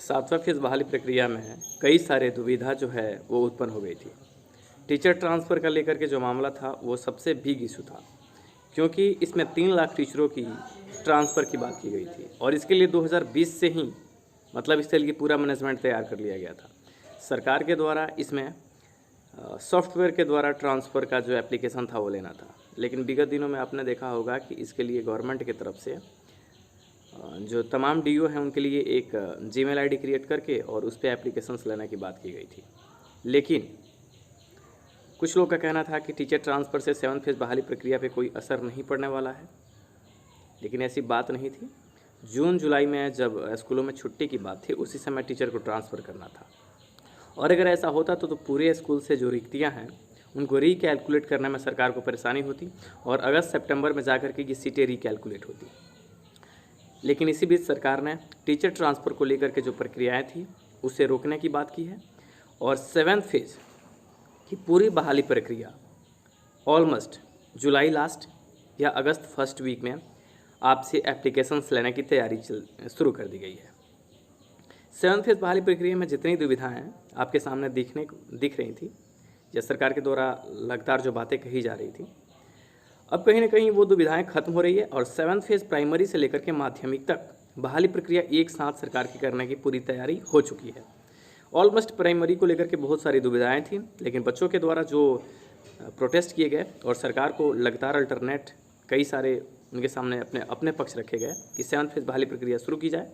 सातवां फेज़ बहाली प्रक्रिया में कई सारे दुविधा जो है वो उत्पन्न हो गई थी। टीचर ट्रांसफ़र का लेकर के जो मामला था वो सबसे बिग इशू था, क्योंकि इसमें 3 लाख टीचरों की ट्रांसफ़र की बात की गई थी और इसके लिए 2020 से ही मतलब इस तरह की पूरा मैनेजमेंट तैयार कर लिया गया था। सरकार के द्वारा इसमें सॉफ्टवेयर के द्वारा ट्रांसफ़र का जो एप्लीकेशन था वो लेना था, लेकिन विगत दिनों में आपने देखा होगा कि इसके लिए गवर्नमेंट की तरफ से जो तमाम डीओ हैं उनके लिए एक जीमेल आईडी क्रिएट करके और उस पर एप्लीकेशंस लेने की बात की गई थी। लेकिन कुछ लोग का कहना था कि टीचर ट्रांसफ़र से 7th फेज़ बहाली प्रक्रिया पे कोई असर नहीं पड़ने वाला है, लेकिन ऐसी बात नहीं थी। जून जुलाई में जब स्कूलों में छुट्टी की बात थी उसी समय टीचर को ट्रांसफ़र करना था, और अगर ऐसा होता तो पूरे स्कूल से जो रिक्तियाँ हैं उनको रिकैलकुलेट करने में सरकार को परेशानी होती और अगस्त सितंबर में जाकर के ये सीटें रिकैलकुलेट होती। लेकिन इसी बीच सरकार ने टीचर ट्रांसफ़र को लेकर के जो प्रक्रियाएं थी उसे रोकने की बात की है और 7th फेज़ की पूरी बहाली प्रक्रिया ऑलमोस्ट जुलाई लास्ट या अगस्त फर्स्ट वीक में आपसे एप्लीकेशंस लेने की तैयारी शुरू कर दी गई है। 7th फेज़ बहाली प्रक्रिया में जितनी दुविधाएं आपके सामने दिख रही थी या सरकार के द्वारा लगातार जो बातें कही जा रही थी, अब कहीं ना कहीं वो दुविधाएं खत्म हो रही है और 7th फेज़ प्राइमरी से लेकर के माध्यमिक तक बहाली प्रक्रिया एक साथ सरकार की करने की पूरी तैयारी हो चुकी है। ऑलमोस्ट प्राइमरी को लेकर के बहुत सारी दुविधाएं थी, लेकिन बच्चों के द्वारा जो प्रोटेस्ट किए गए और सरकार को लगातार अल्टरनेट कई सारे उनके सामने अपने पक्ष रखे गए कि 7th फेज़ बहाली प्रक्रिया शुरू की जाए।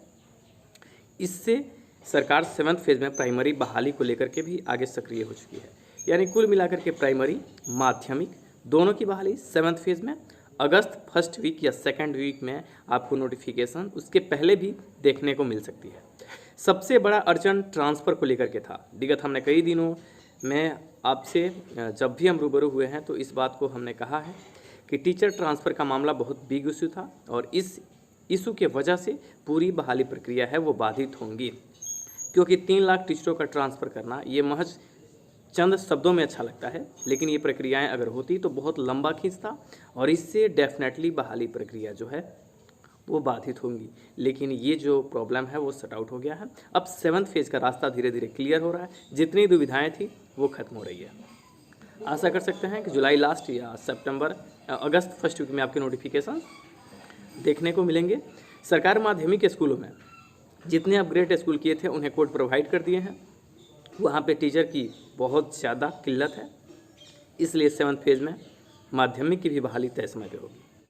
इससे सरकार 7th फेज़ में प्राइमरी बहाली को लेकर के भी आगे सक्रिय हो चुकी है। यानी कुल मिलाकर के प्राइमरी माध्यमिक दोनों की बहाली 7th फेज़ में अगस्त फर्स्ट वीक या सेकंड वीक में आपको नोटिफिकेशन उसके पहले भी देखने को मिल सकती है। सबसे बड़ा अड़चन ट्रांसफ़र को लेकर के था। विगत हमने कई दिनों में आपसे जब भी हम रूबरू हुए हैं तो इस बात को हमने कहा है कि टीचर ट्रांसफ़र का मामला बहुत बिग इशू था और इस इशू के वजह से पूरी बहाली प्रक्रिया है वो बाधित होंगी, क्योंकि 3 लाख टीचरों का ट्रांसफ़र करना ये महज चंद शब्दों में अच्छा लगता है, लेकिन ये प्रक्रियाएं अगर होती तो बहुत लंबा खींचता और इससे डेफिनेटली बहाली प्रक्रिया जो है वो बाधित होंगी। लेकिन ये जो प्रॉब्लम है वो सॉर्ट आउट हो गया है। अब 7th फेज़ का रास्ता धीरे धीरे क्लियर हो रहा है, जितनी दुविधाएं थी वो खत्म हो रही है। आशा कर सकते हैं कि जुलाई लास्ट या अगस्त फर्स्ट वीक में आपके नोटिफिकेशन देखने को मिलेंगे। सरकार माध्यमिक स्कूलों में जितने अपग्रेड स्कूल किए थे उन्हें कोड प्रोवाइड कर दिए हैं। वहाँ पे टीचर की बहुत ज़्यादा किल्लत है, इसलिए 7th फेज़ में माध्यमिक की भी बहाली तय समय पे होगी।